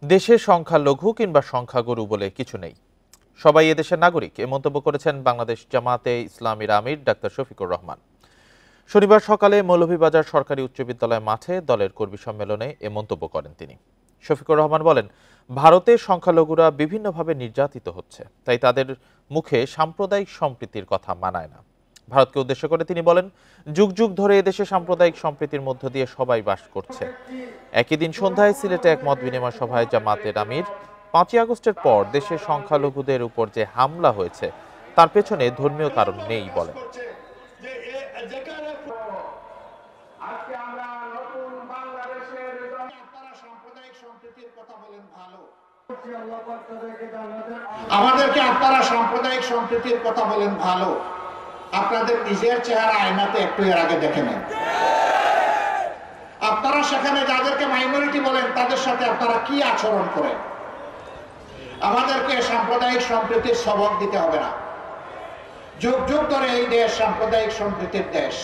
দেশে সংখ্যালঘু কিংবা সংখ্যাগুরু বলে কিছু নেই, সবাই এদেশের নাগরিক, এ মন্তব্য করেছেন বাংলাদেশ জামাতে ইসলামীর আমির ডাক্তার শফিকুর রহমান। শনিবার সকালে মৌলভীবাজার সরকারি উচ্চ বিদ্যালয় মাঠে দলের কর্মী সম্মেলনে এ মন্তব্য করেন তিনি। শফিকুর রহমান বলেন, ভারতে সংখ্যালঘুরা বিভিন্নভাবে নির্যাতিত হচ্ছে, তাই তাদের মুখে সাম্প্রদায়িক সম্প্রীতির কথা মানায় না। ভারতকে উদ্দেশ্য করে তিনি বলেন, যুগ যুগ ধরে এদেশে সাম্প্রদায়িক সম্প্রীতির মধ্য দিয়ে সবাই বাস করছে। একই দিন সন্ধ্যায় সিলেটে এক মত বিনিময় সভায় জামাতের আমির 5ই আগস্টের পর দেশের সংখ্যালঘুদের উপর যে হামলা হয়েছে তার পেছনে ধর্মীয় কারণ নেই বলেন। আমাদেরকে আপনারা সাম্প্রদায়িক সম্প্রীতির কথা বলেন ভালো, আপনাদের নিজের চেহারা আয়নাতে একটু এর আগে দেখে নেন। আপনারা সেখানে যাদেরকে মাইনরিটি বলেন তাদের সাথে আপনারা কি আচরণ করেন। আমাদেরকে সাম্প্রদায়িক সম্প্রীতির সবক দিতে হবে না। যুগ যুগ ধরে এই দেশ সাম্প্রদায়িক সম্প্রীতির দেশ।